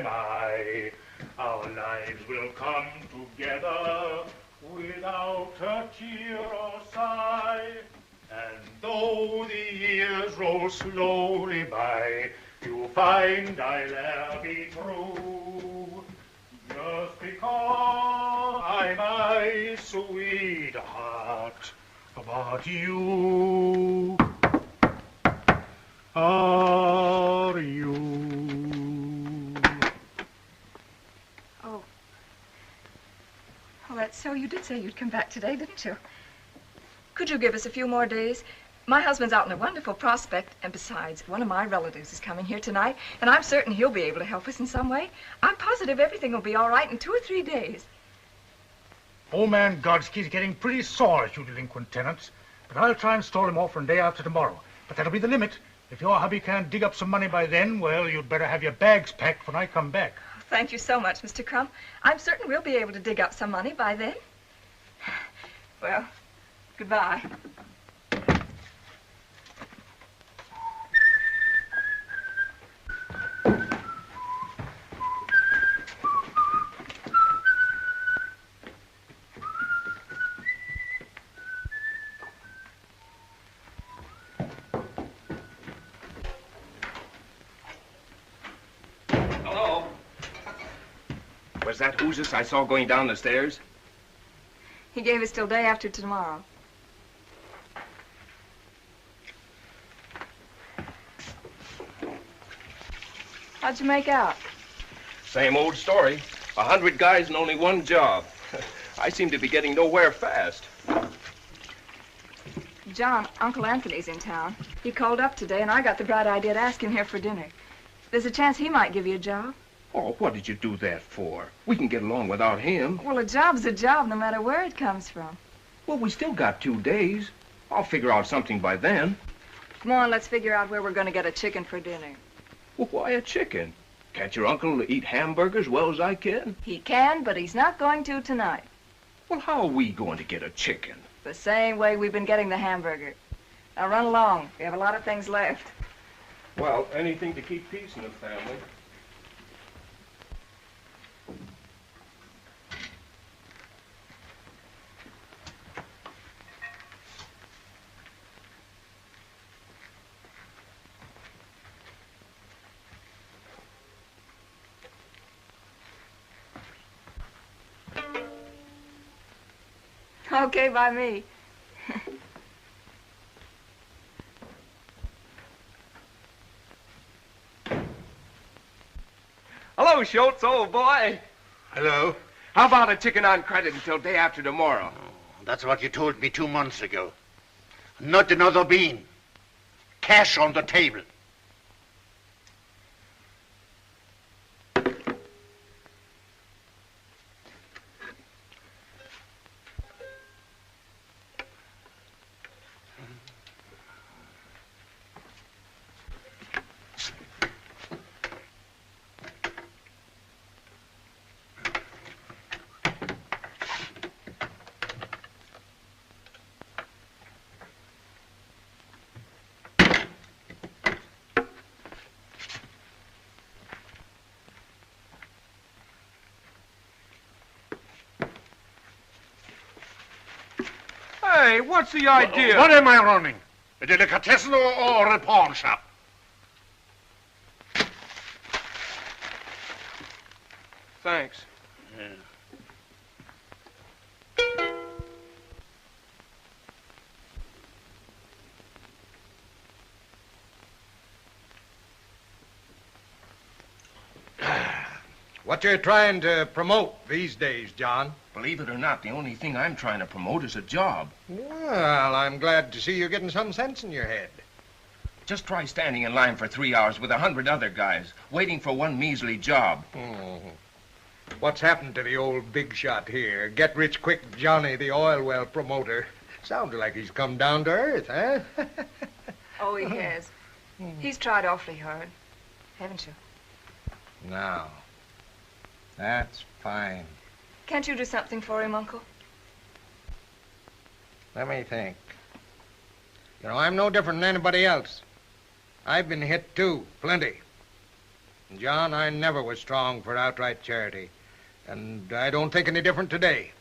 my, our lives will come together without a tear or sigh. And though the years roll slowly by, you'll find I'll e'er be true. Just because I'm my sweetheart, but you are you. Oh, that's so. You did say you'd come back today, didn't you? Could you give us a few more days? My husband's out in a wonderful prospect, and besides, one of my relatives is coming here tonight, and I'm certain he'll be able to help us in some way. I'm positive everything will be all right in 2 or 3 days. Old man Godsky's getting pretty sore at you delinquent tenants, but I'll try and stall him off for a day after tomorrow. But that'll be the limit. If your hubby can't dig up some money by then, well, you'd better have your bags packed when I come back. Thank you so much, Mr. Crumb. I'm certain we'll be able to dig up some money by then. Well, goodbye. Was that Oozes I saw going down the stairs? He gave us till day after tomorrow. How'd you make out? Same old story. 100 guys and only one job. I seem to be getting nowhere fast. John, Uncle Anthony's in town. He called up today, and I got the bright idea to ask him here for dinner. There's a chance he might give you a job. Oh, what did you do that for? We can get along without him. Well, a job's a job, no matter where it comes from. Well, we still got 2 days. I'll figure out something by then. Come on, let's figure out where we're going to get a chicken for dinner. Well, why a chicken? Can't your uncle eat hamburgers as well as I can? He can, but he's not going to tonight. Well, how are we going to get a chicken? The same way we've been getting the hamburger. Now run along. We have a lot of things left. Well, anything to keep peace in the family. Okay, by me. Hello, Schultz, old boy. Hello. How about a chicken on credit until day after tomorrow? Oh, that's what you told me 2 months ago. Not another bean. Cash on the table. Hey, what's the idea? What am I running? A delicatessen or a pawn shop? Thanks. Yeah. What you're trying to promote these days, John? Believe it or not, the only thing I'm trying to promote is a job. Well, I'm glad to see you're getting some sense in your head. Just try standing in line for 3 hours with 100 other guys, waiting for one measly job. What's happened to the old big shot here? Get-rich-quick Johnny, the oil well promoter. Sounds like he's come down to earth, huh? Oh, he has. He's tried awfully hard, haven't you? No. That's fine. Can't you do something for him, Uncle? Let me think. You know, I'm no different than anybody else. I've been hit, too. Plenty. John, I never was strong for outright charity. And I don't think any different today.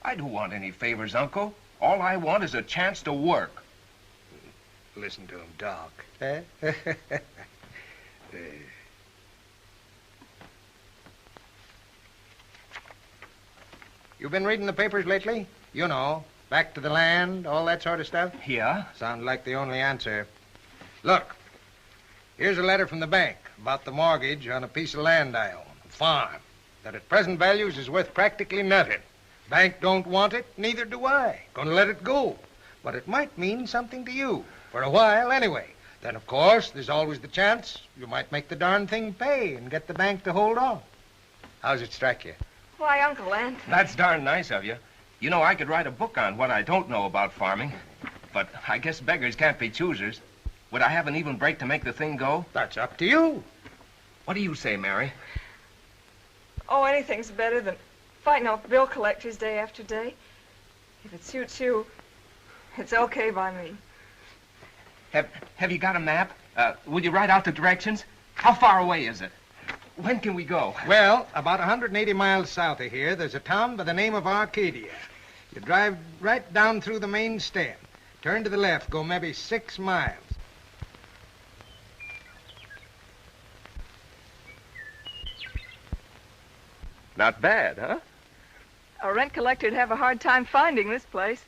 I don't want any favors, Uncle. All I want is a chance to work. Listen to him talk. Eh? You been reading the papers lately? You know, back to the land, all that sort of stuff? Yeah? Sound like the only answer. Look, here's a letter from the bank about the mortgage on a piece of land I own, a farm, that at present values is worth practically nothing. Bank don't want it, neither do I. Gonna let it go. But it might mean something to you, for a while anyway. Then, of course, there's always the chance you might make the darn thing pay and get the bank to hold on. How's it strike you? Why, Uncle Anthony. That's darn nice of you. You know, I could write a book on what I don't know about farming. But I guess beggars can't be choosers. Would I have an even break to make the thing go? That's up to you. What do you say, Mary? Oh, anything's better than fighting off bill collectors day after day. If it suits you, it's okay by me. Have you got a map? Will you write out the directions? How far away is it? When can we go? Well, about 180 miles south of here, there's a town by the name of Arcadia. You drive right down through the main stem. Turn to the left, go maybe 6 miles. Not bad, huh? A rent collector'd have a hard time finding this place.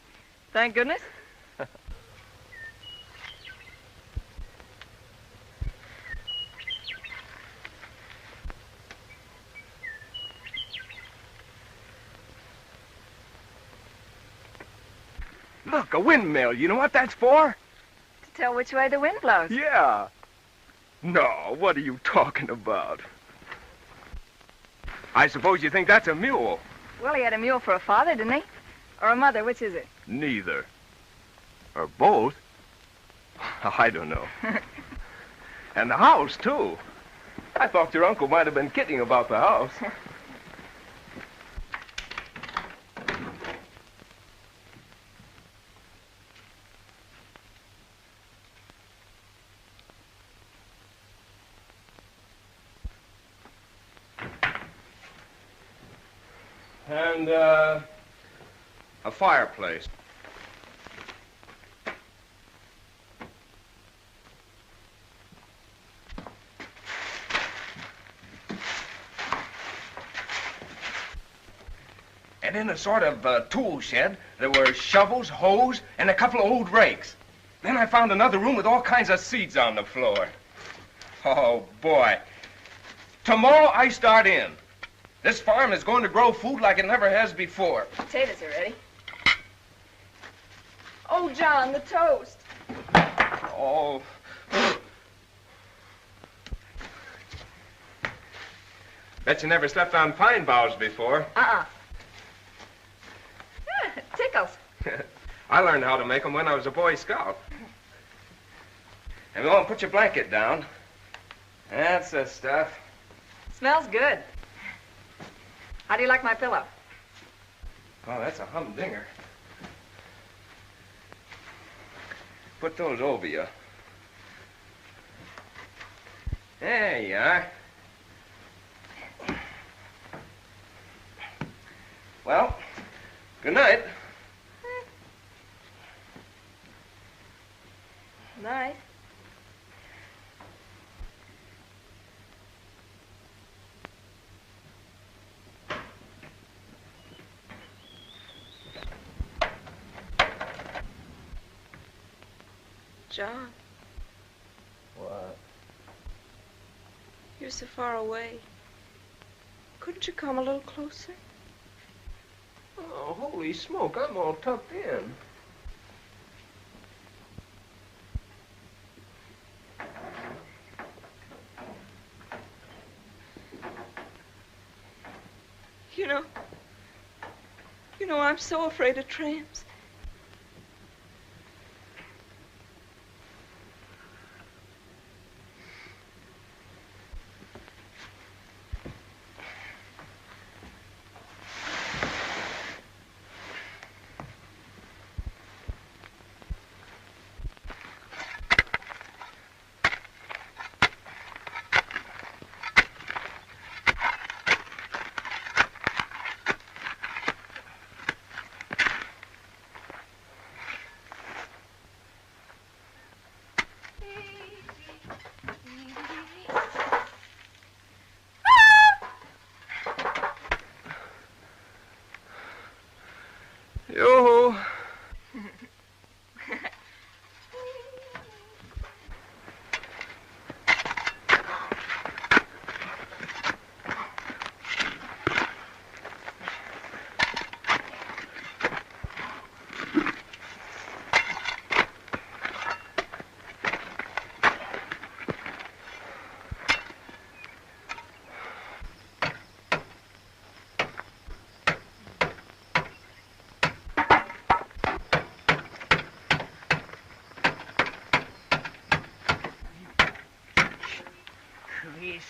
Thank goodness. Look, a windmill. You know what that's for? To tell which way the wind blows. Yeah. No, what are you talking about? I suppose you think that's a mule. Well, he had a mule for a father, didn't he? Or a mother, which is it? Neither. Or both. I don't know. And the house, too. I thought your uncle might have been kidding about the house. And, a fireplace. And in a sort of tool shed, there were shovels, hoes, and a couple of old rakes. Then I found another room with all kinds of seeds on the floor. Oh, boy. Tomorrow I start in. This farm is going to grow food like it never has before. Potatoes are ready. Oh, John, the toast. Oh. Bet you never slept on pine boughs before. It tickles. I learned how to make them when I was a Boy Scout. And go and put your blanket down. That's the stuff. Smells good. How do you like my pillow? Oh, that's a humdinger. Put those over you. There you are. Well, good night. Night. John. What? You're so far away. Couldn't you come a little closer? Oh, holy smoke, I'm all tucked in. You know, I'm so afraid of tramps.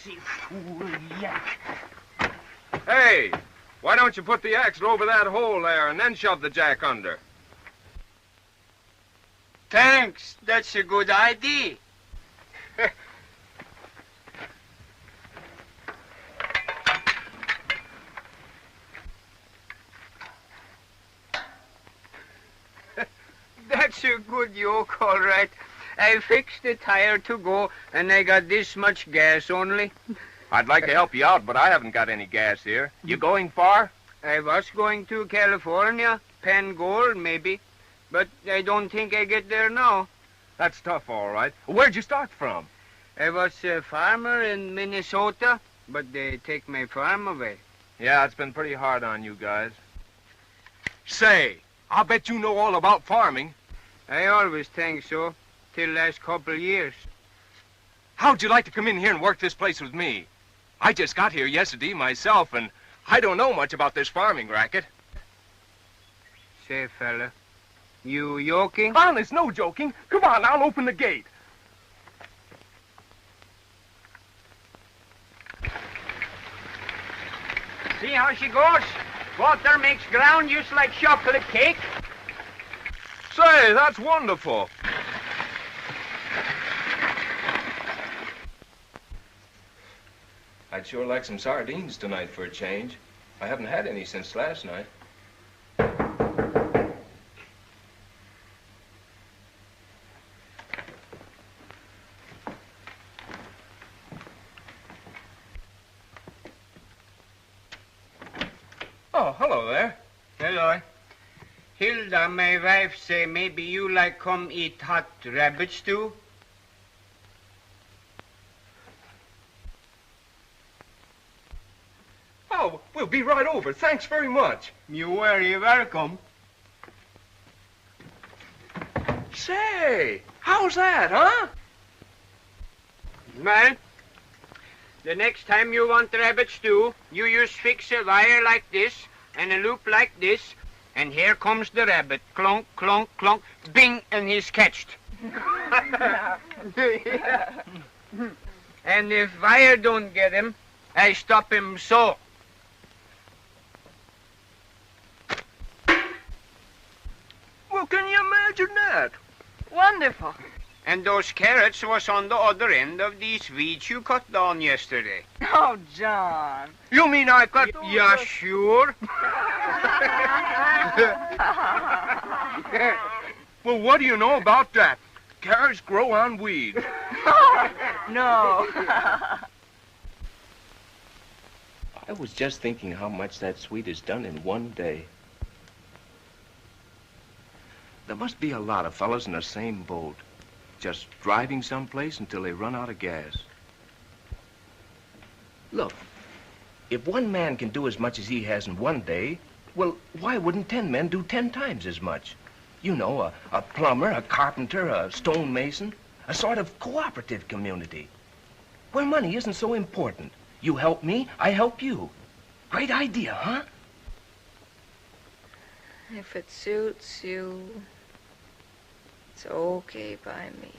lazy fool, yak. Hey, why don't you put the axle over that hole there and then shove the jack under? Thanks, that's a good idea. That's a good yoke, all right. I fixed the tire to go, and I got this much gas only. I'd like to help you out, but I haven't got any gas here. You going far? I was going to California, Penn Gold, maybe. But I don't think I get there now. That's tough, all right. Where'd you start from? I was a farmer in Minnesota, but they take my farm away. Yeah, it's been pretty hard on you guys. Say, I'll bet you know all about farming. I always think so, till last couple years. How'd you like to come in here and work this place with me? I just got here yesterday myself, and I don't know much about this farming racket. Say, fella, you joking? Honest, no joking. Come on, I'll open the gate. See how she goes? Water makes ground just like chocolate cake. Say, that's wonderful. I'd sure like some sardines tonight for a change. I haven't had any since last night. Oh, hello there. Hello. Hilda, my wife, say maybe you like come eat hot rabbit stew? Oh, we'll be right over. Thanks very much. You're very welcome. Say, how's that, huh? Well, the next time you want rabbit stew, you just fix a wire like this and a loop like this, and here comes the rabbit. Clunk, clunk, clunk, bing, and he's catched. And if wire don't get him, I stop him so. Well, can you imagine that? Wonderful. And those carrots was on the other end of these weeds you cut down yesterday. Oh, John. You mean I cut? Yeah, sure. Well, what do you know about that? Carrots grow on weeds. No. I was just thinking how much that sweet is done in one day. There must be a lot of fellas in the same boat, just driving someplace until they run out of gas. Look, if one man can do as much as he has in one day, well, why wouldn't 10 men do 10 times as much? You know, a plumber, a carpenter, a stonemason, a sort of cooperative community, where money isn't so important. You help me, I help you. Great idea, huh? If it suits you, it's okay by me.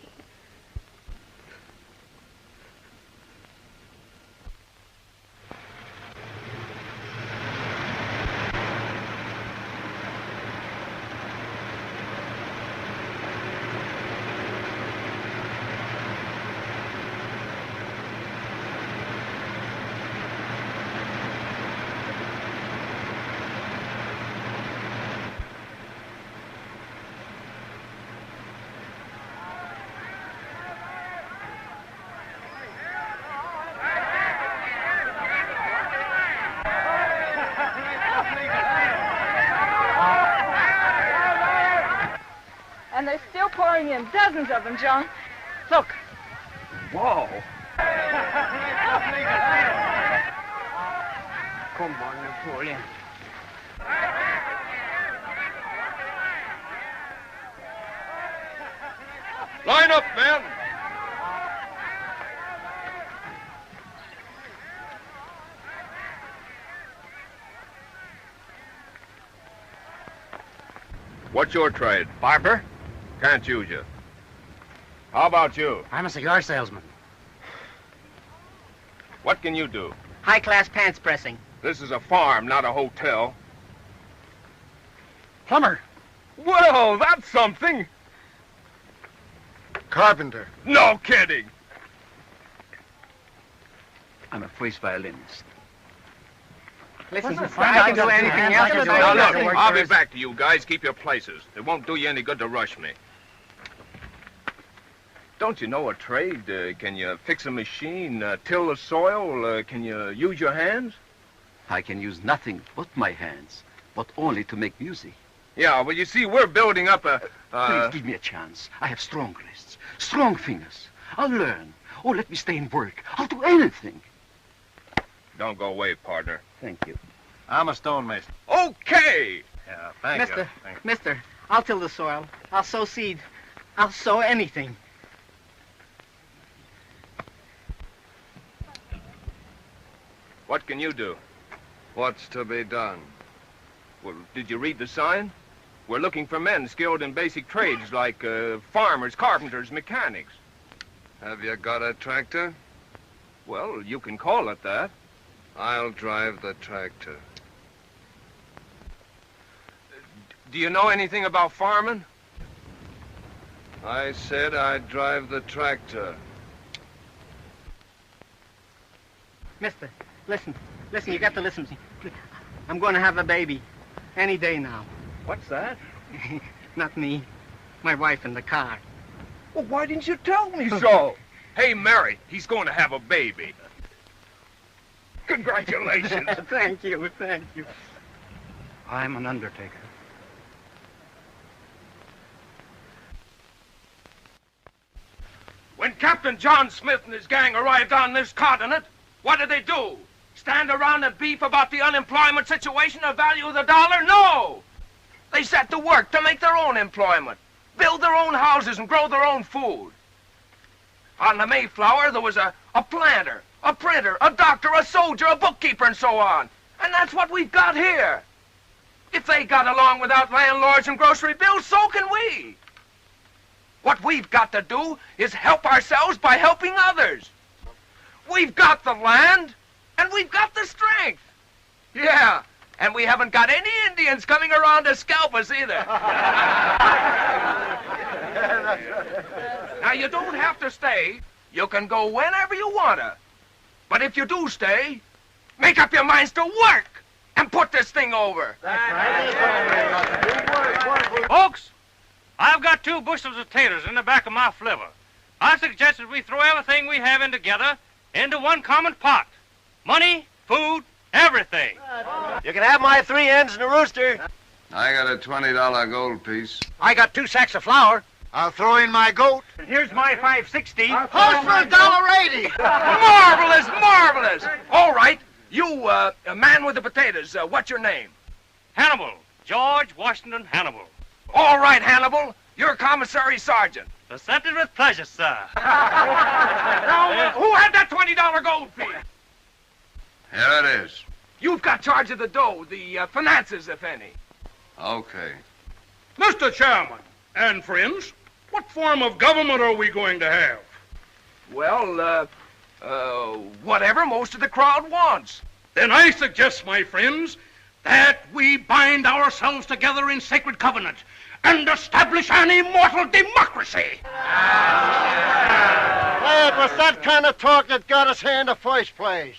And they're still pouring in dozens of them, John. Look. Whoa. Come on, Napoleon. Line up, men. What's your trade? Barber? Can't use you. How about you? I'm a cigar salesman. What can you do? High-class pants pressing. This is a farm, not a hotel. Plumber. Well, that's something. Carpenter. No kidding. I'm a first violinist. Listen, I can do anything else. Now, look, I'll be back to you guys. Keep your places. It won't do you any good to rush me. Don't you know a trade? Can you fix a machine, till the soil? Can you use your hands? I can use nothing but my hands, but only to make music. Yeah, well, you see, we're building up a... Please give me a chance. I have strong wrists, strong fingers. I'll learn. Oh, let me stay and work. I'll do anything. Don't go away, partner. Thank you. I'm a stonemason. Okay! Yeah, thank you. Mister, I'll till the soil. I'll sow seed. I'll sow anything. What can you do? What's to be done? Well, did you read the sign? We're looking for men skilled in basic trades like farmers, carpenters, mechanics. Have you got a tractor? Well, you can call it that. I'll drive the tractor. Do you know anything about farming? I said I'd drive the tractor. Mister, listen, you got to listen to me. I'm going to have a baby any day now. What's that? Not me. My wife in the car. Well, why didn't you tell me so? Hey, Mary, he's going to have a baby. Congratulations. Thank you. I'm an undertaker. When Captain John Smith and his gang arrived on this continent, what did they do? Stand around and beef about the unemployment situation or value of the dollar? No! They set to work to make their own employment, build their own houses and grow their own food. On the Mayflower, there was a planter, a printer, a doctor, a soldier, a bookkeeper, and so on. And that's what we've got here. If they got along without landlords and grocery bills, so can we. What we've got to do is help ourselves by helping others. We've got the land, and we've got the strength. Yeah, and we haven't got any Indians coming around to scalp us either. Now, you don't have to stay. You can go whenever you wanna. But if you do stay, make up your minds to work and put this thing over. Folks, I've got 2 bushels of taters in the back of my flivver. I suggest that we throw everything we have in together into one common pot. Money, food, everything. You can have my 3 hens and a rooster. I got a $20 gold piece. I got 2 sacks of flour. I'll throw in my goat. And here's my $5.60. Horse for $1.80. Marvelous, marvelous. All right, you, man with the potatoes, what's your name? Hannibal, George Washington Hannibal. All right, Hannibal, you're commissary sergeant. Presented with pleasure, sir. Now, who had that $20 gold piece? Here it is. You've got charge of the dough, the finances, if any. Okay. Mr. Chairman and friends, what form of government are we going to have? Well, whatever most of the crowd wants. Then I suggest, my friends, that we bind ourselves together in sacred covenant and establish an immortal democracy. Hey, it was that kind of talk that got us here in the first place.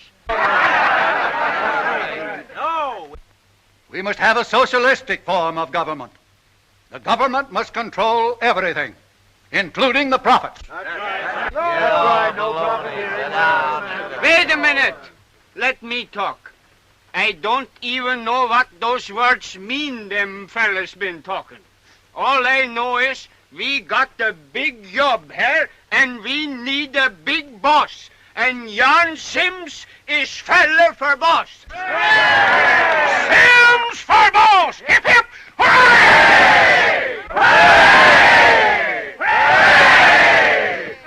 No. We must have a socialistic form of government. The government must control everything, including the profits. Wait a minute. Let me talk. I don't even know what those words mean them fellas been talking. All I know is we got a big job here, and we need a big boss. And Jan Sims is fella for boss. Sims for boss! Hip, hip! Hooray! Hooray! Hooray!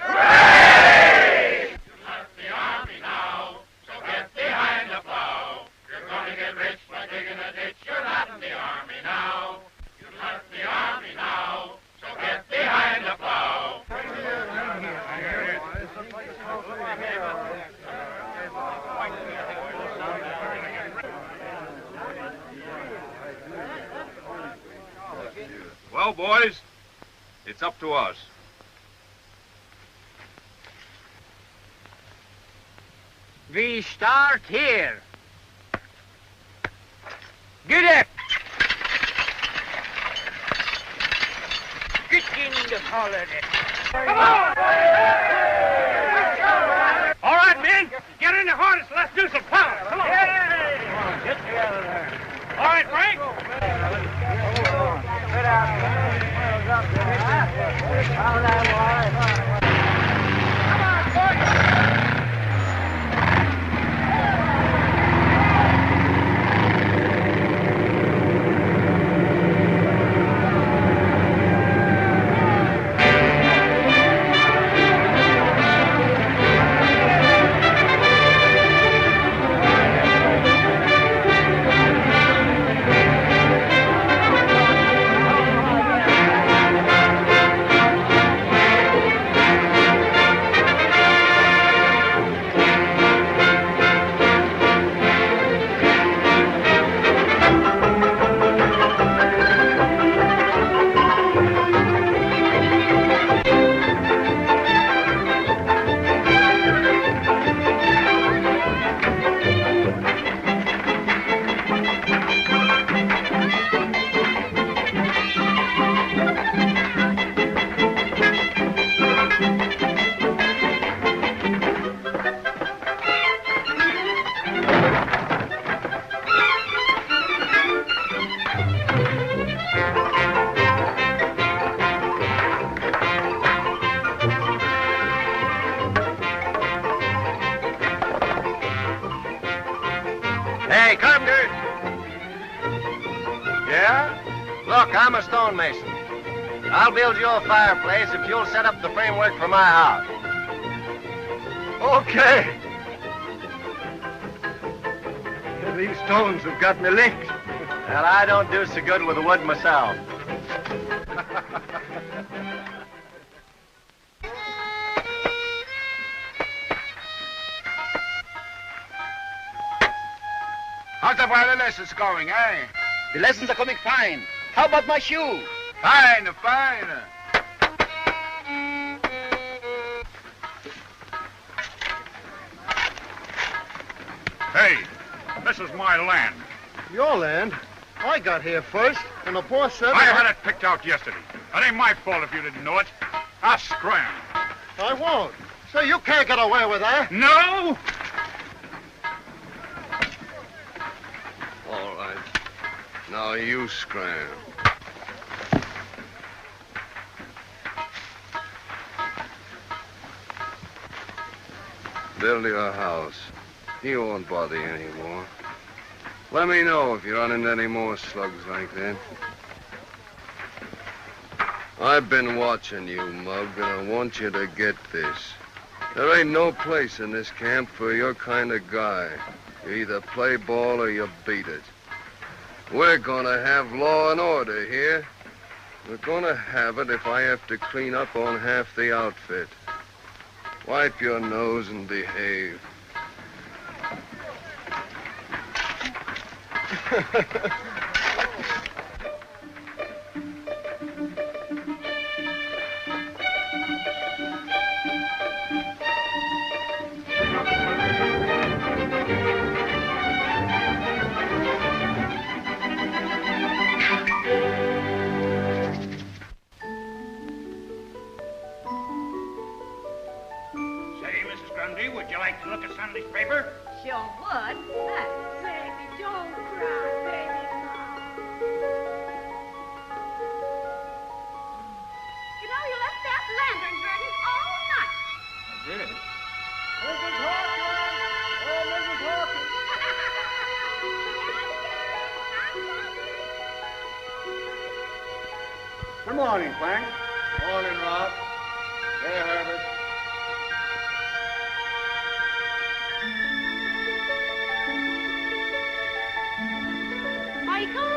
Hooray! You left the army now, so get behind the plow. You're gonna get rich by digging a ditch. You're not in the army now. You left the army now, so get behind the plow. Now, boys, it's up to us. We start here. Get up. Get in the collar. Come on! All right, men, get in the harness. Let's do some power. Come on. Get together. All right, Frank. Hey, Carpenter! Yeah? Look, I'm a stonemason. I'll build you a fireplace if you'll set up the framework for my house. Okay. These stones have got me licked. Well, I don't do so good with the wood myself. How's the while the lessons going, eh? The lessons are coming fine. How about my shoe? Fine, fine. Hey, this is my land. Your land? I got here first, and the boss said... I had it picked out yesterday. It ain't my fault if you didn't know it. I'll scram. I won't. So you can't get away with that. No! All right. Now you scram. Build your house. He won't bother you anymore. Let me know if you run into any more slugs like that. I've been watching you, Mug, and I want you to get this. There ain't no place in this camp for your kind of guy. You either play ball or you beat it. We're gonna have law and order here. We're gonna have it if I have to clean up on half the outfit. Wipe your nose and behave. Would you like to look at Sunday's paper? Sure would. Hey, baby, don't cry, baby. You know, you left that lantern burning all night. I did. Mrs. Hawkins! Oh, Mrs. Hawkins! Good morning, Frank. Morning, Rob. Hey, Herbert. Michael?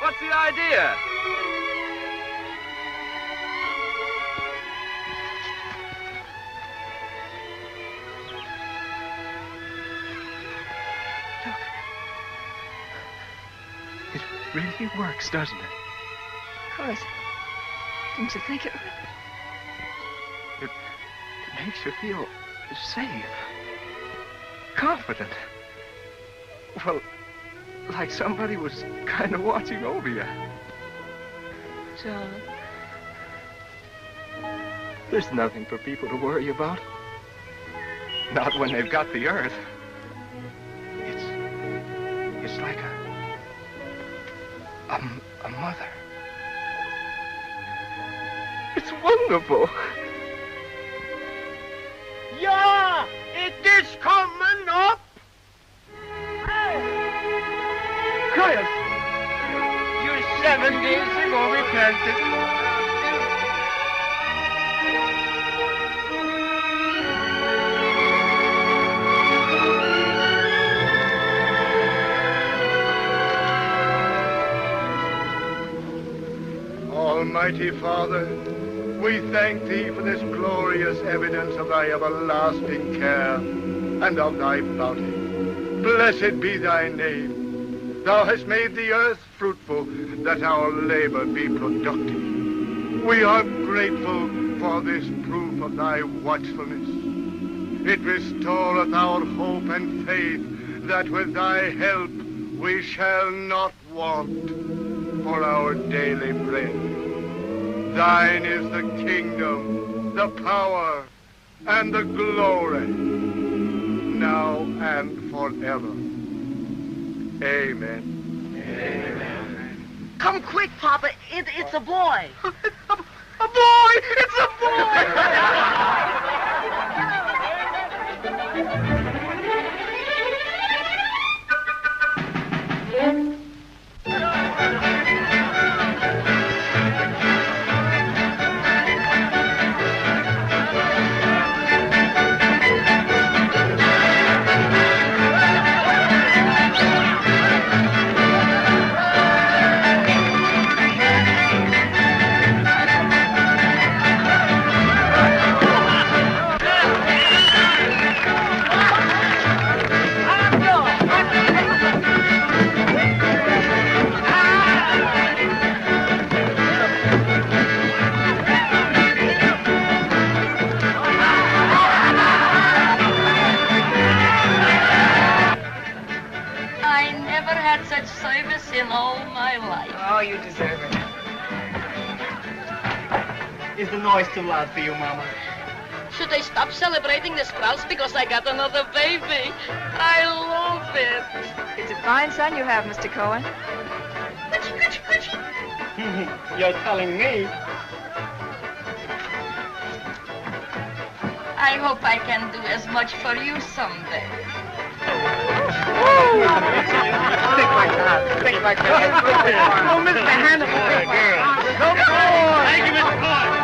What's the idea? It really works, doesn't it? Of course. Didn't you think it would? It makes you feel safe, confident. Well, like somebody was kind of watching over you. John. There's nothing for people to worry about. Not when they've got the earth. It's like a mother. It's wonderful. Yeah, it is coming up. Chris! You 7 days ago we planted. Almighty Father, we thank thee for this glorious evidence of thy everlasting care and of thy bounty. Blessed be thy name. Thou hast made the earth fruitful, that our labor be productive. We are grateful for this proof of thy watchfulness. It restoreth our hope and faith that with thy help we shall not want for our daily bread. Thine is the kingdom, the power, and the glory, now and forever. Amen. Amen. Come quick, Papa. It's a boy. A boy! It's a boy! In all my life. Oh, you deserve it. Is the noise too loud for you, Mama? Should I stop celebrating the Sprouts because I got another baby? I love it. It's a fine son you have, Mr. Cohen. You're telling me. I hope I can do as much for you someday. Think like that. Think like that. Oh, Mr. Hannibal. Come on. Thank you, Mr. Cohen.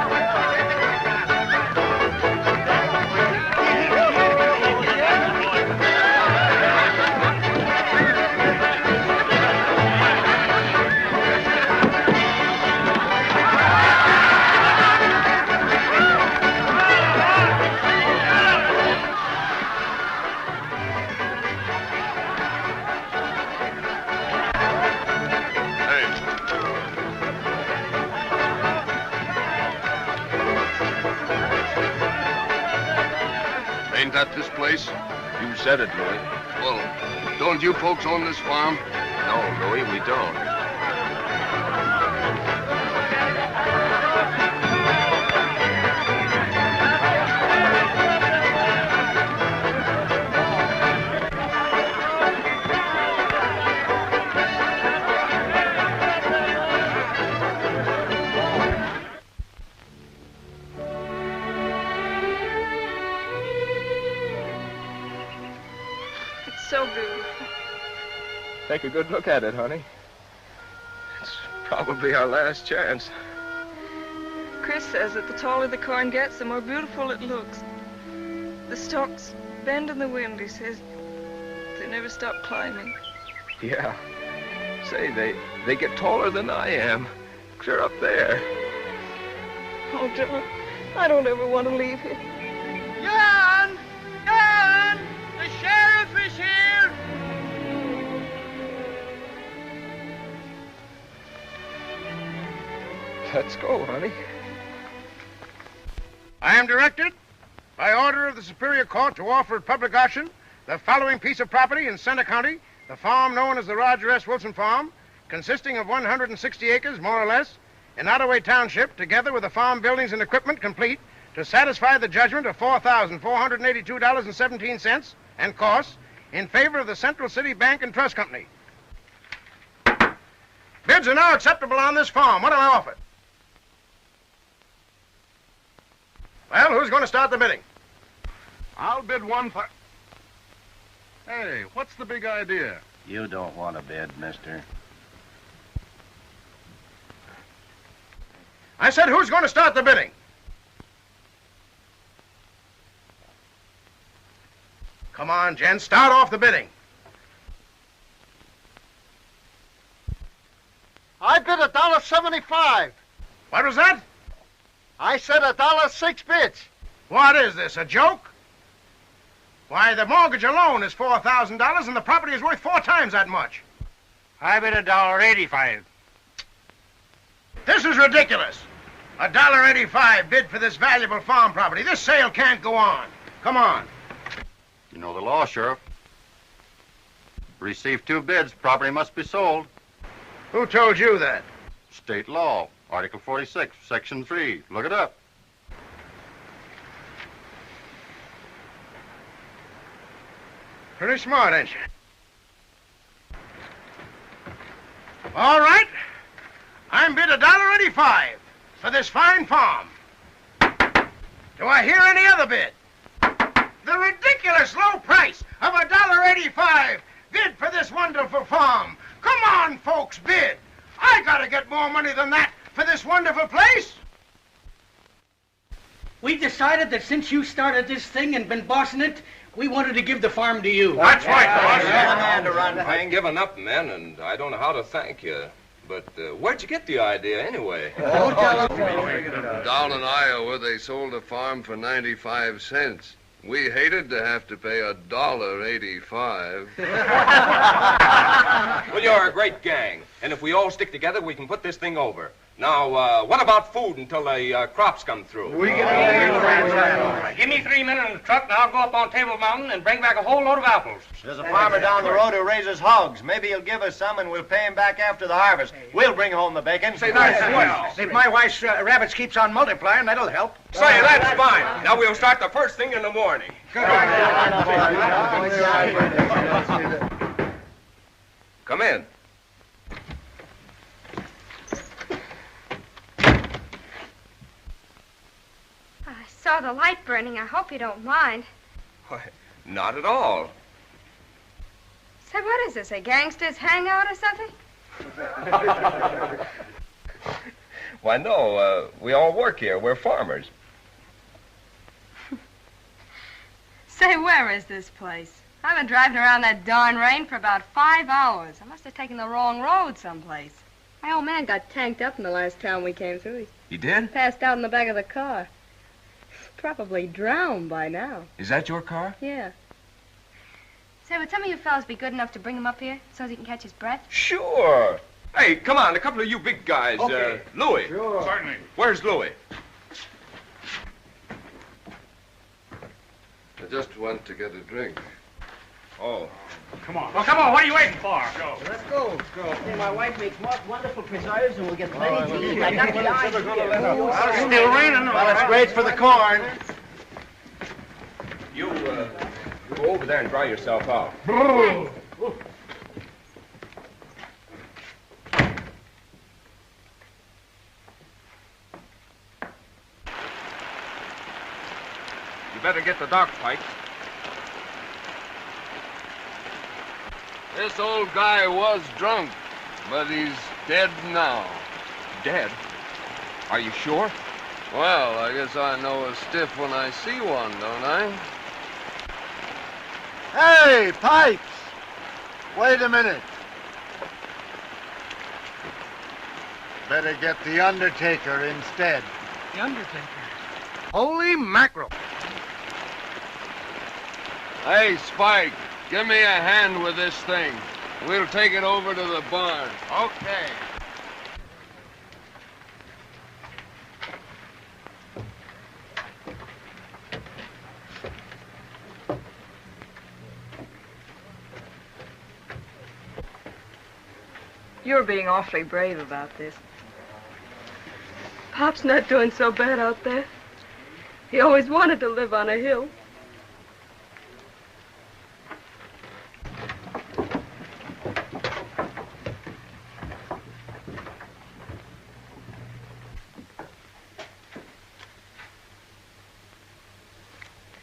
Ain't that this place? You said it, Louis. Well, don't you folks own this farm? No, Louis, we don't. So beautiful. Take a good look at it, honey. It's probably our last chance. Chris says that the taller the corn gets, the more beautiful it looks. The stalks bend in the wind, he says. They never stop climbing. Yeah. Say, they get taller than I am. Clear up there. Oh, John, I don't ever want to leave here. John! John! The sheriff is here! Let's go, honey. I am directed by order of the Superior Court to offer at public auction the following piece of property in Center County, the farm known as the Roger S. Wilson Farm, consisting of 160 acres, more or less, in Ottaway Township, together with the farm buildings and equipment complete, to satisfy the judgment of $4,482.17 and costs in favor of the Central City Bank and Trust Company. Bids are now acceptable on this farm. What do I offer? Well, who's going to start the bidding? I'll bid one for... Hey, what's the big idea? You don't want to bid, mister. I said, who's going to start the bidding? Come on, gents, start off the bidding. I bid $1.75. What was that? I said $1.06 bits. What is this, a joke? Why, the mortgage alone is $4,000 and the property is worth 4 times that much. I bid $1.85. This is ridiculous. $1.85 bid for this valuable farm property. This sale can't go on. Come on. You know the law, Sheriff. Receive 2 bids, property must be sold. Who told you that? State law, Article 46, Section 3. Look it up. Pretty smart, ain't you? All right. I'm bid $1.85 for this fine farm. Do I hear any other bid? The ridiculous low price of $1.85 bid for this wonderful farm. Come on, folks, bid. I gotta get more money than that for this wonderful place. We decided that since you started this thing and been bossing it, we wanted to give the farm to you. That's right, boss. I've given up, men, and I don't know how to thank you. But where'd you get the idea, anyway? Down in Iowa, they sold a farm for 95 cents. We hated to have to pay $1.85. Well, you're a great gang, and if we all stick together, we can put this thing over. Now, what about food until the crops come through? Give me 3 men in the truck, and I'll go up on Table Mountain and bring back a whole load of apples. There's a farmer down the road who raises hogs. Maybe he'll give us some, and we'll pay him back after the harvest. We'll bring home the bacon. Say, that's swell. If my wife's rabbits keeps on multiplying, that'll help. Say, that's fine. Now we'll start the first thing in the morning. Come in. I saw the light burning. I hope you don't mind. Why, not at all. Say, what is this, a gangster's hangout or something? Why, no, we all work here. We're farmers. Say, where is this place? I've been driving around that darn rain for about 5 hours. I must have taken the wrong road someplace. My old man got tanked up in the last town we came through. You did? He passed out in the back of the car. Probably drowned by now. Is that your car? Yeah. Say, would some of you fellas be good enough to bring him up here so he can catch his breath? Sure. Hey, come on, a couple of you big guys. Okay. Louis. Sure. Certainly. Where's Louis? I just went to get a drink. Oh. Come on. Well, come on. What are you waiting for? Go. Let's go. Hey, my wife makes most wonderful preserves, and we'll get plenty to eat. I got the eyes here. It's still raining. Well, it's great for the corn. You, go over there and dry yourself out. You better get the dock pipes. This old guy was drunk, but he's dead now. Dead? Are you sure? Well, I guess I know a stiff when I see one, don't I? Hey, Pipes! Wait a minute. Better get the undertaker instead. The undertaker? Holy mackerel. Hey, Spike, give me a hand with this thing. We'll take it over to the barn. Okay. You're being awfully brave about this. Pop's not doing so bad out there. He always wanted to live on a hill.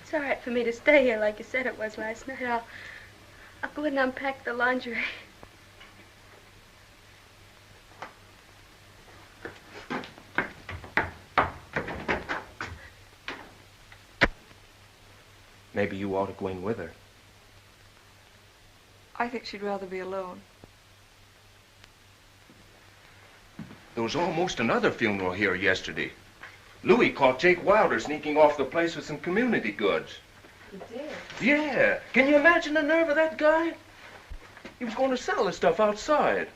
It's all right for me to stay here like you said it was last night. I'll go in and unpack the laundry. Maybe you ought to go in with her. I think she'd rather be alone. There was almost another funeral here yesterday. Louis caught Jake Wilder sneaking off the place with some community goods. He did? Yeah. Can you imagine the nerve of that guy? He was going to sell the stuff outside.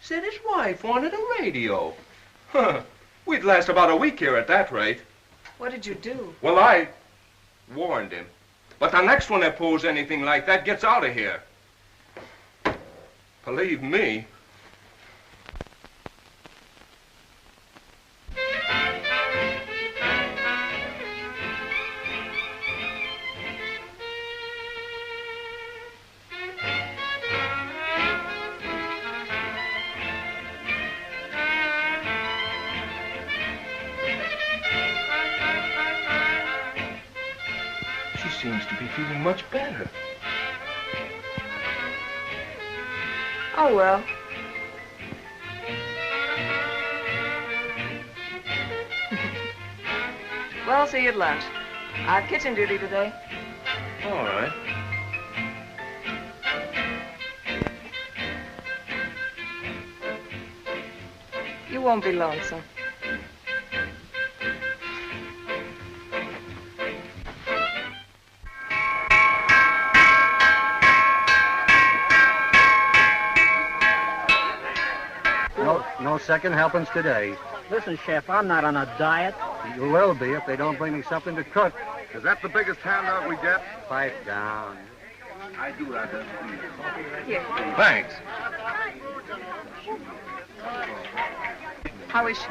Said his wife wanted a radio. Huh. We'd last about a week here at that rate. What did you do? Well, I warned him. But the next one that pulls anything like that gets out of here. Believe me. Seems to be feeling much better. Oh, well. Well, I'll see you at lunch. I have kitchen duty today. All right. You won't be lonesome. No second helpings today. Listen, Chef, I'm not on a diet. You will be if they don't bring me something to cook. Is that the biggest handout we get? Pipe down. I do that. Here. Thanks. How is she?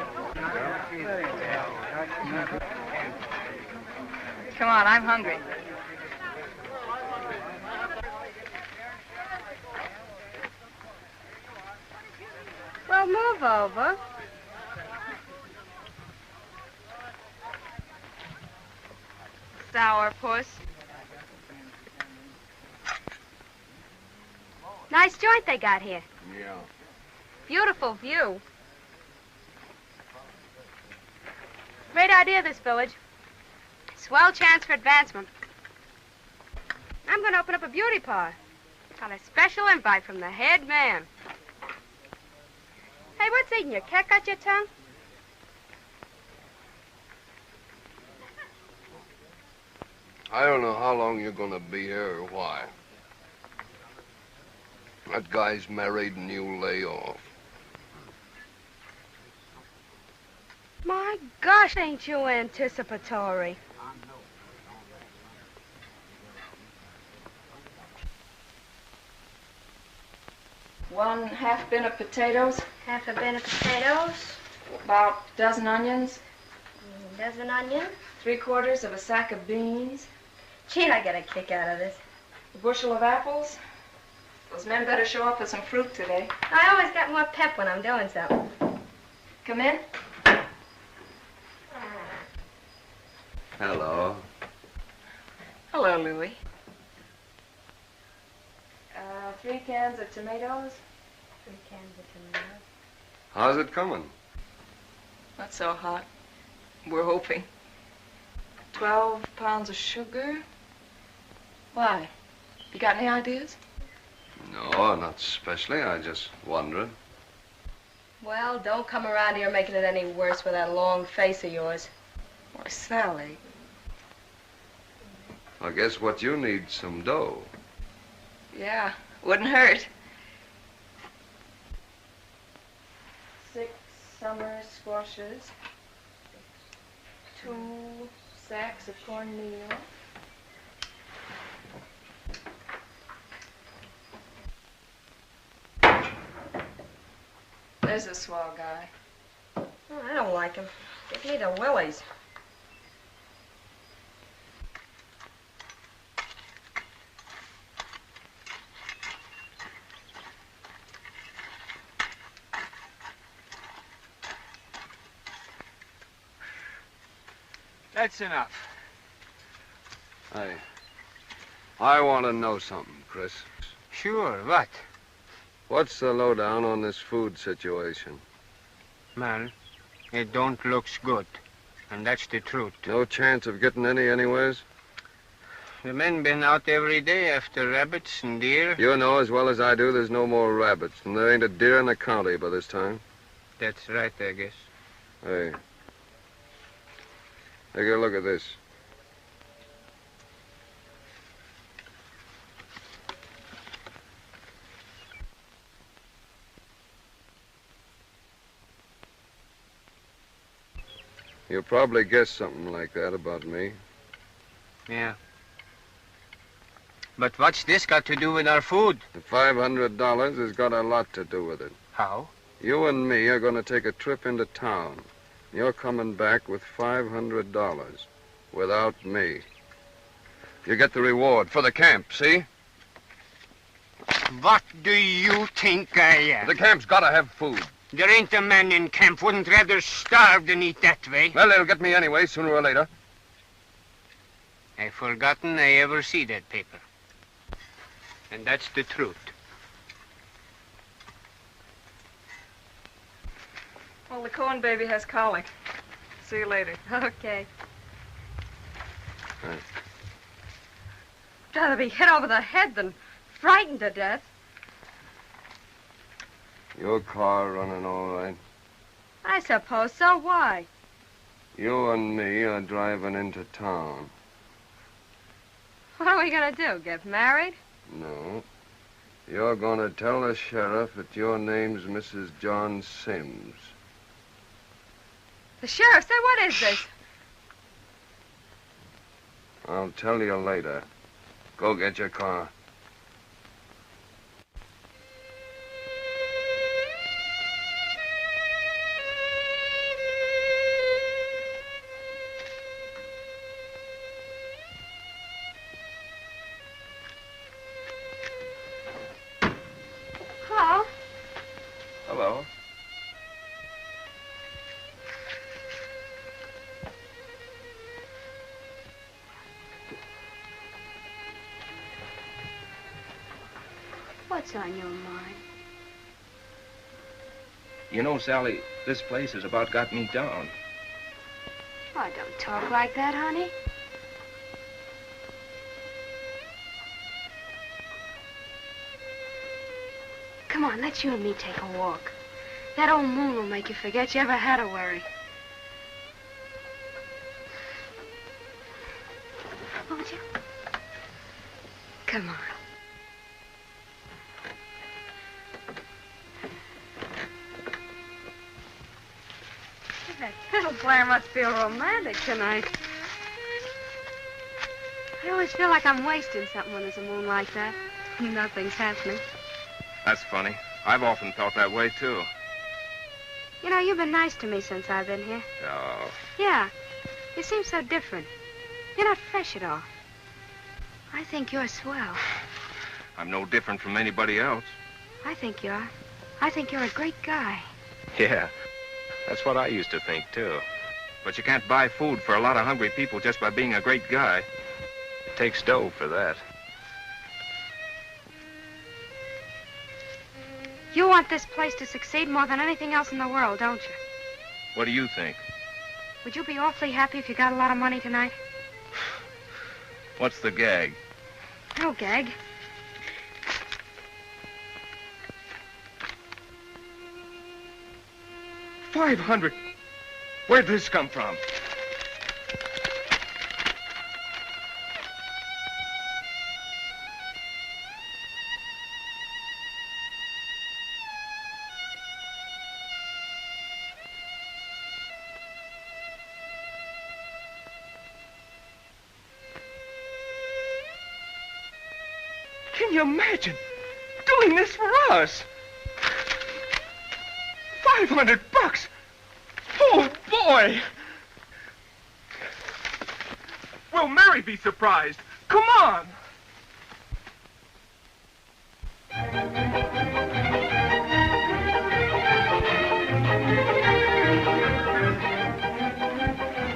Come on, I'm hungry. Well, move over. Sourpuss. Nice joint they got here. Yeah. Beautiful view. Great idea, this village. Swell chance for advancement. I'm going to open up a beauty parlor. Got a special invite from the head man. Hey, what's eating you? Cat got your tongue? I don't know how long you're gonna be here or why. That guy's married and you lay off. My gosh, ain't you anticipatory? One half bin of potatoes. Half a bin of potatoes. About a dozen onions. A dozen onions. 3/4 of a sack of beans. Gee, I get a kick out of this. A bushel of apples. Those men better show up with some fruit today. I always got more pep when I'm doing something. Come in. Hello. Hello, Louis. 3 cans of tomatoes. 3 cans of tomatoes. How's it coming? Not so hot. We're hoping. 12 pounds of sugar. Why? You got any ideas? No, not especially. I just wondered. Well, don't come around here making it any worse with that long face of yours. Why, Sally. I guess what you need some dough. Yeah, wouldn't hurt. 6 summer squashes. 2 sacks of cornmeal. There's a swell guy. Oh, I don't like him. Give me the willies. That's enough. Hey, I want to know something, Chris. Sure, what? What's the lowdown on this food situation? Well, it don't looks good. And that's the truth. No chance of getting any anyways? The men been out every day after rabbits and deer. You know as well as I do there's no more rabbits, and there ain't a deer in the county by this time. That's right, I guess. Hey, take a look at this. You'll probably guess something like that about me. Yeah. But what's this got to do with our food? The $500 has got a lot to do with it. How? You and me are going to take a trip into town. You're coming back with $500 without me. You get the reward for the camp, see? What do you think I am? The camp's got to have food. There ain't a man in camp wouldn't rather starve than eat that way. Well, it'll get me anyway, sooner or later. I forgotten I ever see that paper. And that's the truth. Well, the corn baby has colic. See you later. Okay. Right. I'd rather be hit over the head than frightened to death. Your car running all right? I suppose so. Why? You and me are driving into town. What are we going to do, get married? No. You're going to tell the sheriff that your name's Mrs. John Sims. The sheriff said, what is this? I'll tell you later. Go get your car. Hello. Hello. What's on your mind? You know, Sally, this place has about got me down. Oh, don't talk like that, honey. Come on, let's you and me take a walk. That old moon will make you forget you ever had a worry. Won't you? Come on. That fiddle player must feel romantic tonight. I always feel like I'm wasting something when there's a moon like that. Nothing's happening. That's funny. I've often felt that way, too. You know, you've been nice to me since I've been here. Oh. Yeah. You seem so different. You're not fresh at all. I think you're swell. I'm no different from anybody else. I think you are. I think you're a great guy. Yeah. That's what I used to think, too. But you can't buy food for a lot of hungry people just by being a great guy. It takes dough for that. You want this place to succeed more than anything else in the world, don't you? What do you think? Would you be awfully happy if you got a lot of money tonight? What's the gag? No gag. $500. Where'd this come from? Can you imagine doing this for us? $500. Oh, boy. Will Mary be surprised? Come on.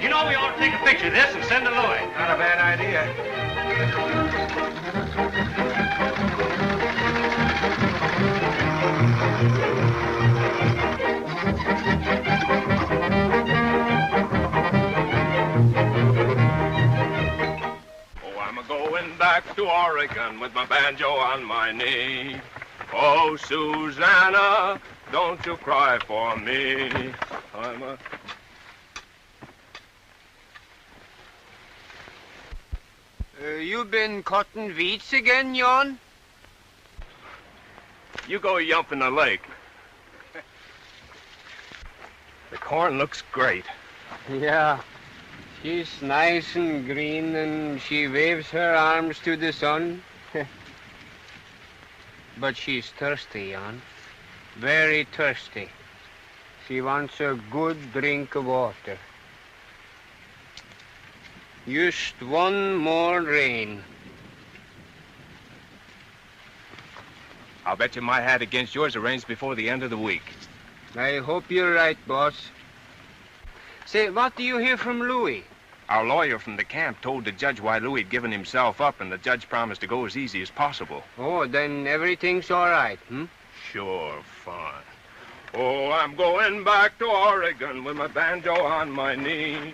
You know, we ought to take a picture of this and send to Louis. Not a bad idea. Back to Oregon with my banjo on my knee. Oh, Susanna, don't you cry for me. You been cutting weeds again, Jan? You go yump in the lake. The corn looks great. Yeah. She's nice and green, and she waves her arms to the sun. But she's thirsty, Jan. Very thirsty. She wants a good drink of water. Just one more rain. I'll bet you my hat against yours arranged before the end of the week. I hope you're right, boss. Say, what do you hear from Louis? Our lawyer from the camp told the judge why Louis had given himself up, and the judge promised to go as easy as possible. Oh, then everything's all right, hmm? Sure, fine. Oh, I'm going back to Oregon with my banjo on my knee.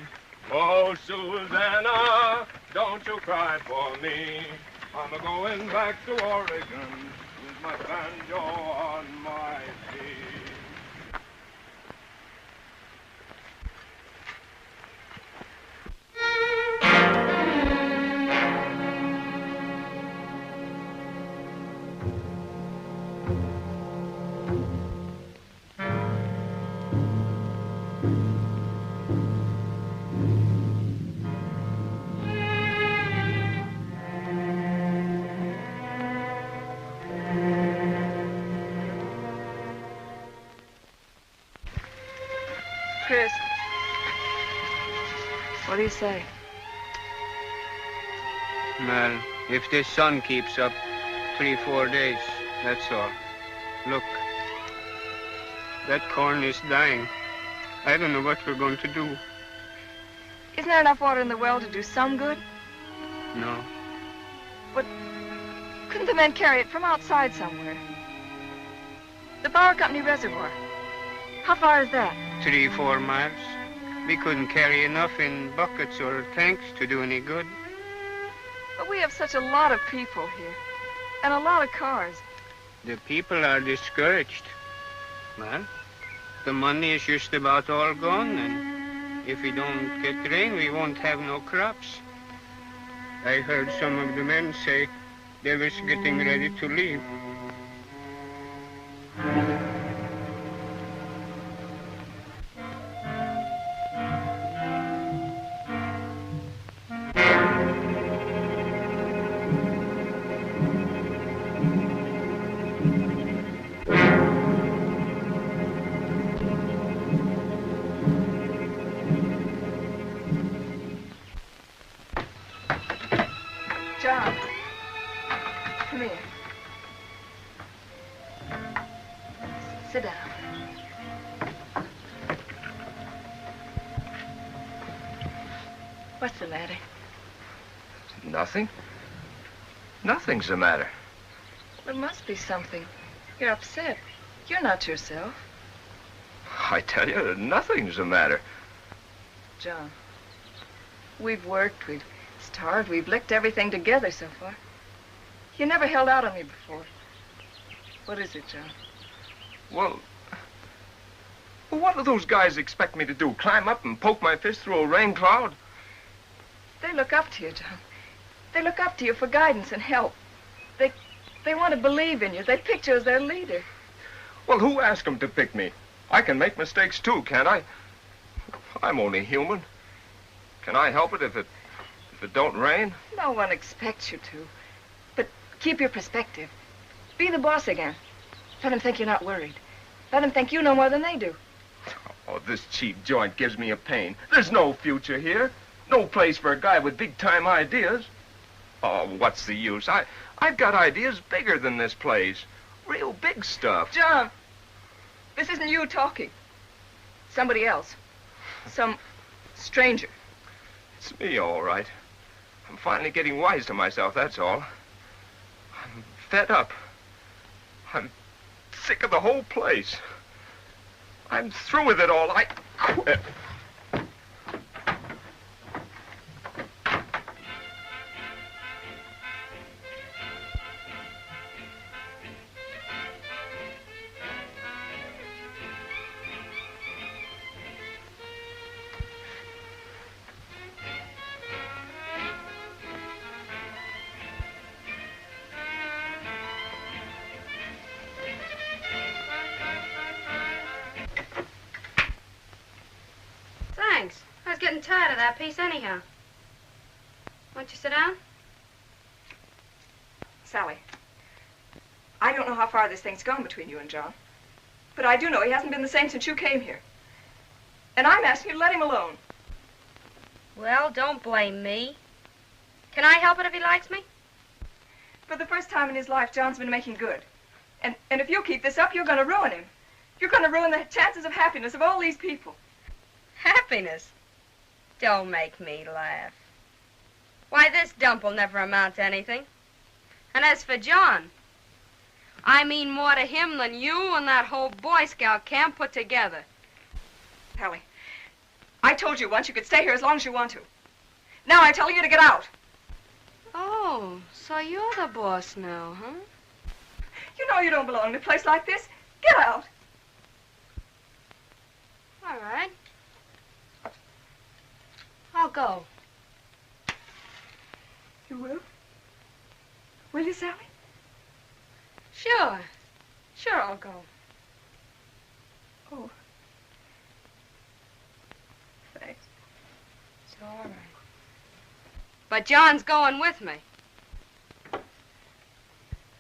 Oh, Susanna, don't you cry for me. I'm going back to Oregon with my banjo on my knee. Chris, what do you say? Well, if this sun keeps up 3-4 days, that's all. Look, that corn is dying. I don't know what we're going to do. Isn't there enough water in the well to do some good? No. But couldn't the men carry it from outside somewhere? The Power Company reservoir. How far is that? 3-4 miles. We couldn't carry enough in buckets or tanks to do any good. But we have such a lot of people here, and a lot of cars. The people are discouraged. Well, the money is just about all gone, and if we don't get rain, we won't have no crops. I heard some of the men say they was getting ready to leave. John, come here. Sit down. What's the matter? Nothing. Nothing's the matter. There must be something. You're upset. You're not yourself. I tell you, nothing's the matter. John, we've worked, we've starved, we've licked everything together so far. You never held out on me before. What is it, John? Well, what do those guys expect me to do? Climb up and poke my fist through a rain cloud? They look up to you, John. They look up to you for guidance and help. They want to believe in you. They picked you as their leader. Well, who asked them to pick me? I can make mistakes too, can't I? I'm only human. Can I help it if it don't rain? No one expects you to. But keep your perspective. Be the boss again. Let them think you're not worried. Let them think you know more than they do. Oh, this cheap joint gives me a pain. There's no future here. No place for a guy with big-time ideas. Oh, what's the use? I've got ideas bigger than this place. Real big stuff. John, this isn't you talking. Somebody else. Some stranger. It's me, all right. I'm finally getting wise to myself, that's all. I'm fed up. I'm sick of the whole place. I'm through with it all. I quit. Thanks. I was getting tired of that piece anyhow. Won't you sit down? Sally, I don't know how far this thing's gone between you and John, but I do know he hasn't been the same since you came here. And I'm asking you to let him alone. Well, don't blame me. Can I help it if he likes me? For the first time in his life, John's been making good. And if you keep this up, you're going to ruin him. You're going to ruin the chances of happiness of all these people. Happiness? Don't make me laugh. Why, this dump will never amount to anything. And as for John, I mean more to him than you and that whole Boy Scout camp put together. Hallie, I told you once you could stay here as long as you want to. Now I'm telling you to get out. Oh, so you're the boss now, huh? You know you don't belong in a place like this. Get out. All right. I'll go. You will? Will you, Sally? Sure. Sure, I'll go. Oh. Thanks. It's all right. But John's going with me.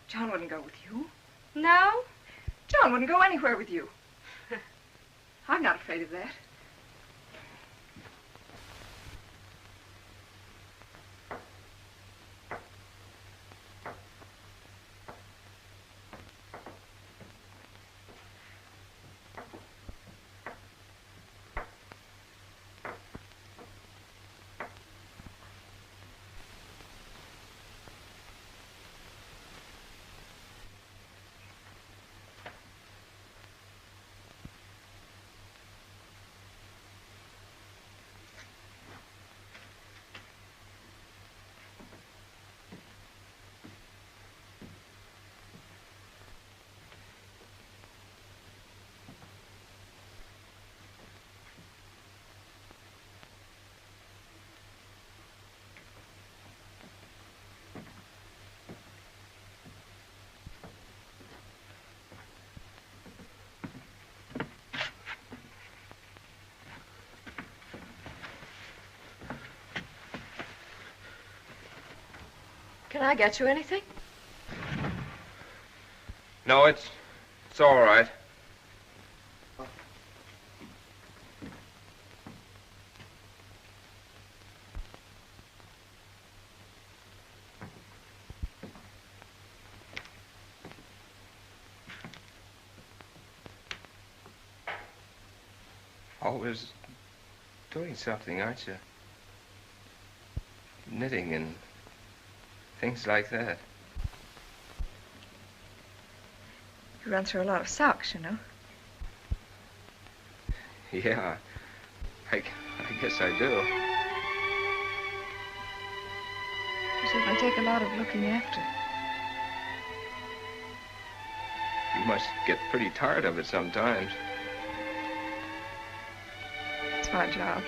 John wouldn't go with you. No? John wouldn't go anywhere with you. I'm not afraid of that. Can I get you anything? No, it's all right. Always doing something, aren't you? Knitting and things like that. You run through a lot of socks, you know. Yeah, I guess I do. You certainly take a lot of looking after. You must get pretty tired of it sometimes. my job.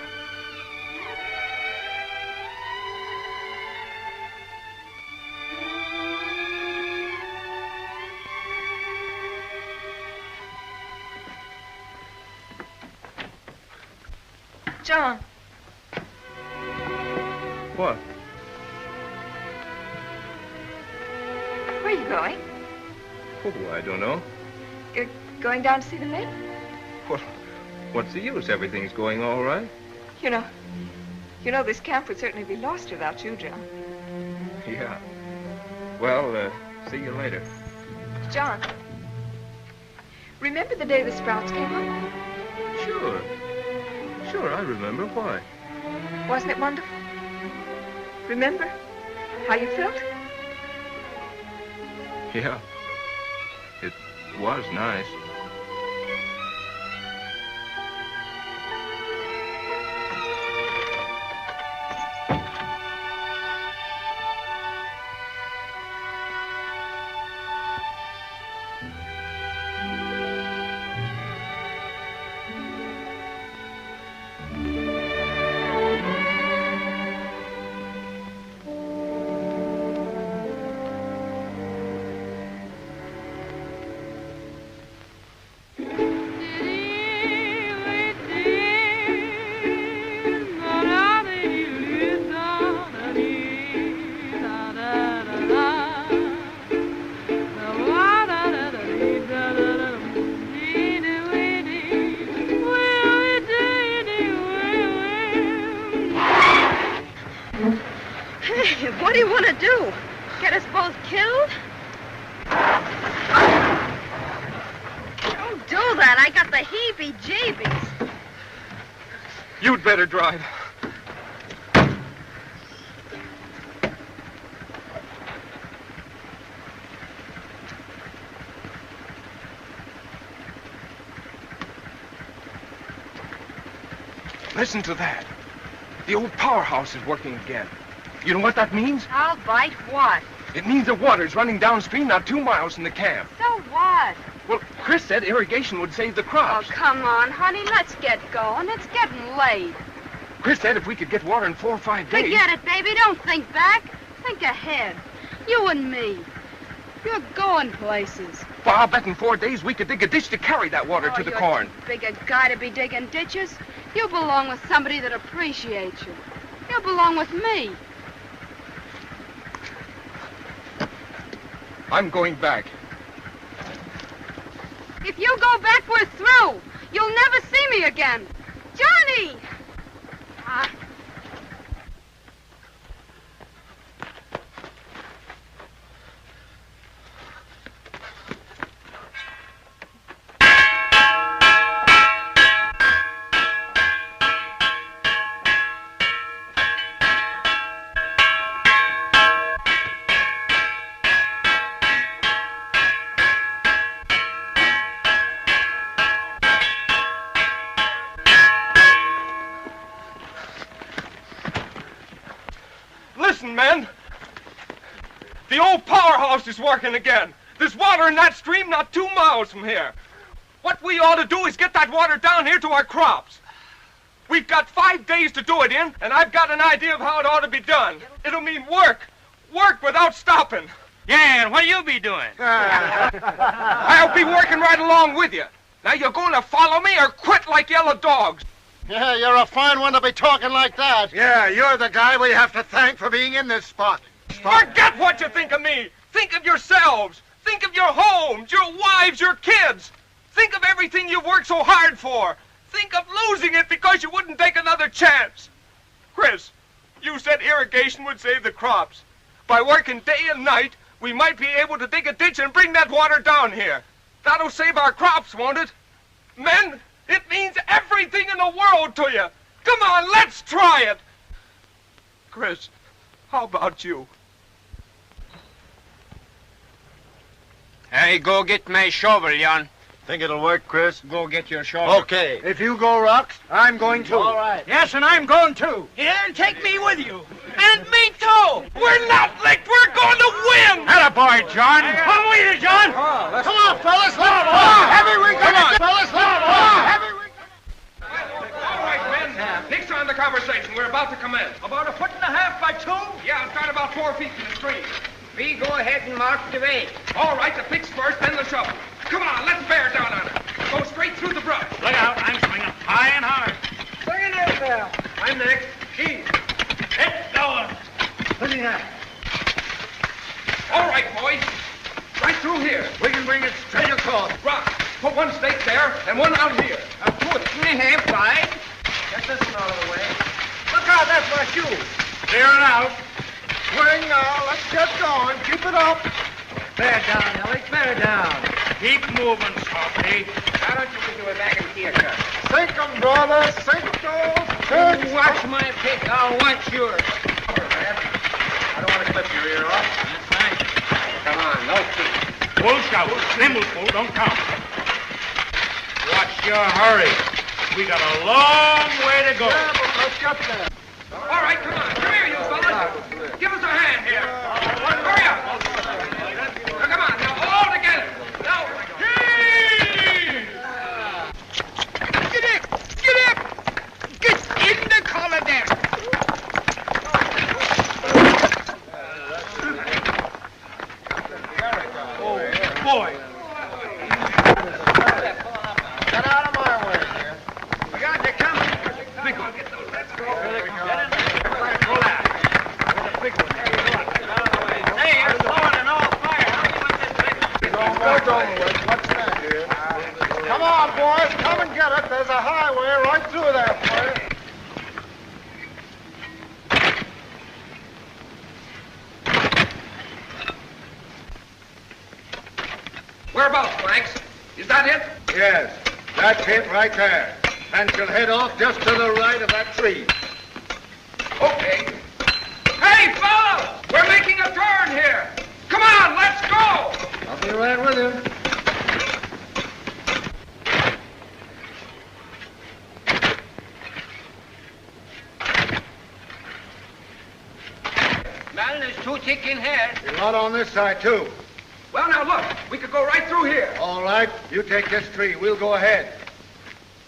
John. What? Where are you going? Oh, I don't know. You're going down to see the men? Well, what's the use? Everything's going all right. You know this camp would certainly be lost without you, John. Yeah. Well, see you later. John, remember the day the sprouts came up? Sure. Sure, I remember. Why? Wasn't it wonderful? Remember how you felt? Yeah. It was nice. What do you want to do? Get us both killed? Don't do that. I got the heebie-jeebies. You'd better drive. Listen to that. The old powerhouse is working again. You know what that means? I'll bite what? It means the water's running downstream not 2 miles from the camp. So what? Well, Chris said irrigation would save the crops. Oh, come on, honey. Let's get going. It's getting late. Chris said if we could get water in 4 or 5 days... Forget it, baby. Don't think back. Think ahead. You and me. You're going places. Well, I'll bet in 4 days we could dig a ditch to carry that water to the corn. You're too big a guy to be digging ditches. You belong with somebody that appreciates you. You belong with me. I'm going back. If you go back, we're through. You'll never see me again. Johnny! Listen, men. The old powerhouse is working again. There's water in that stream not 2 miles from here. What we ought to do is get that water down here to our crops. We've got 5 days to do it in, and I've got an idea of how it ought to be done. It'll mean work. Work without stopping. Yeah, and what'll you be doing? I'll be working right along with you. Now, you're going to follow me or quit like yellow dogs. Yeah, you're a fine one to be talking like that. Yeah, you're the guy we have to thank for being in this spot. Forget what you think of me. Think of yourselves. Think of your homes, your wives, your kids. Think of everything you've worked so hard for. Think of losing it because you wouldn't take another chance. Chris, you said irrigation would save the crops. By working day and night, we might be able to dig a ditch and bring that water down here. That'll save our crops, won't it? Men, it means everything in the world to you. Come on, let's try it. Chris, how about you? Hey, go get my shovel, Jan. Think it'll work, Chris? Go get your shovel. Okay. If you go rocks, I'm going too. All right. Yes, and I'm going too. Yeah, and take me with you. And me too. We're not licked. We're going to win. Attaboy, John. Come with you, John. Come on, fellas. Let's go. Heavy we go. Come on, fellas. Let's go. Heavy we go. conversation. We're about to commence. About 1.5 feet by 2? Yeah, I'll start about 4 feet from the stream. We go ahead and mark the way. All right, the picks first, then the shovel. Come on, let's bear down on it. Go straight through the brush. Look out, I'm swinging high and hard. Bring it in there. I'm next. Keys. It's going. Putting that. All right, boys. Right through here. We can bring it straight across. Rock. Put one stake there and one out here. A foot and a half wide. Get this one out of the way. Look out, that's my shoe. Clear it out. Swing now. Let's get going. Keep it up. Bear down, Ellie. Bear down. Keep moving, Softy. Why don't you do it back in the car? Sink 'em, brother. Sink those. Watch my pick. I'll watch yours. I don't want to clip your ear off. That's fine. Come on, no feet. Full shout. Thimbleful, don't count. Watch your hurry. We got a long way to go. Yeah, but let's get there. All right, come on. Come here, you fellas. Give us a hand here. Hurry up. Now, come on. Now, all together. Now, Get up! Get up! Get in the collar there. Oh, boy. Get out of my way here. We got to come. Big one. Get those. Let's go. Get in. Roll out. There's a big one. Hey, you're blowing an all fire. How do you want this big? Don't over with. Let's stand here. Come on, boys. Come and get it. There's a highway right through there for you. whereabouts, Blanks? Is that it? Yes, that's it right there. And she'll head off just to the right of that tree. Okay. Hey, fellas! We're making a turn here. Come on, let's go! I'll be right with you. Well, there's two thick in here. There's a lot on this side, too. Well, now look, we could go right through here. All right, you take this tree. We'll go ahead.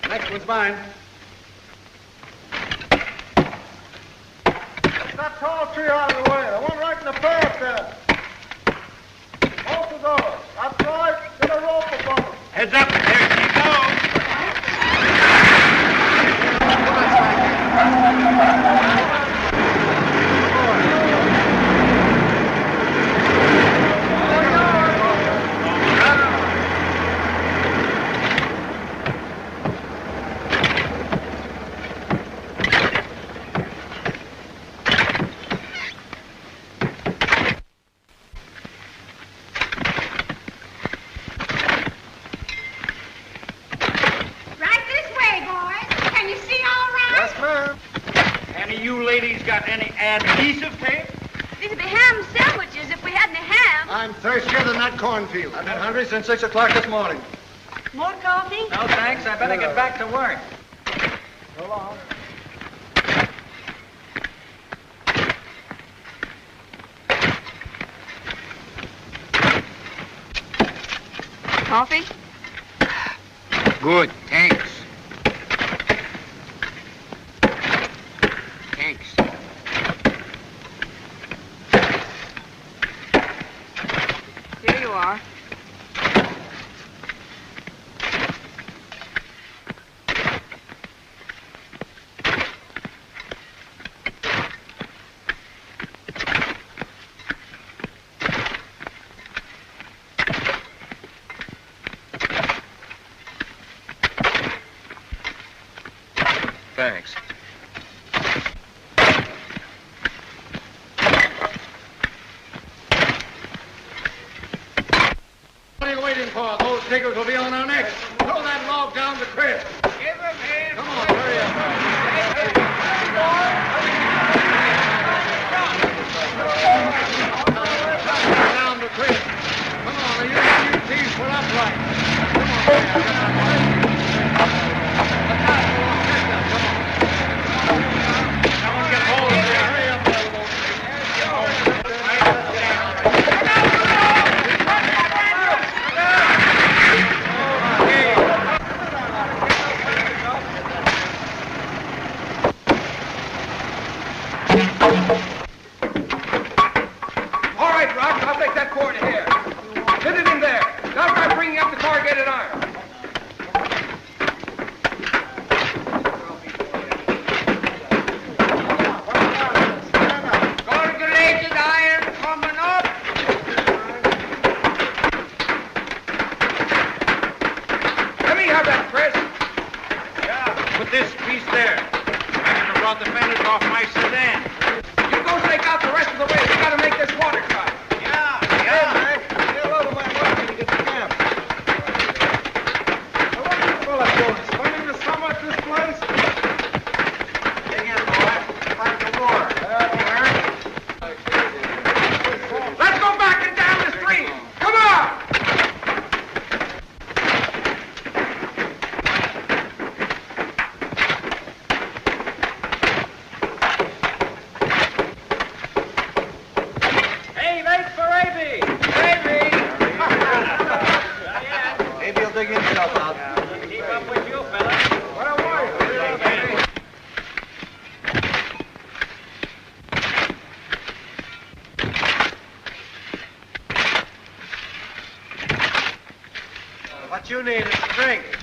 Next one's mine. Get that tall tree out of the way. The one right in the path there. Both of those. That's right. Get a rope above them. Heads up. There she goes. Adhesive tape? These would be ham sandwiches if we had any ham. I'm thirstier than that cornfield. I've been hungry since 6 o'clock this morning. More coffee? No, thanks. I better get back to work. So long. Coffee? Good, thanks. Thanks. Here you are. Thanks. What are you waiting for? Those diggers will be on our necks. Throw that log down the creek. Give him hand. Come on, hurry up. Down the creek. Come on, you these for upright. Come on. Someone get hold of it. Hurry up, that cord here. Fit it in there. Now try bringing up the corrugated iron. Corrugated iron coming up. Let me have that press. Put this piece there. I should have brought the fenders off my sedan. You go take out the rest of the way. We gotta make this watertight. Say hello to my wife when you get to camp. Now, what are you fellas doing? Spending the summer at this place? Dig in, boy. Fight the war. Let's go back and down the stream. Come on! Hey, thanks for Avy. Maybe you'll dig himself out. Keep up with you, fella. What you need is a drink.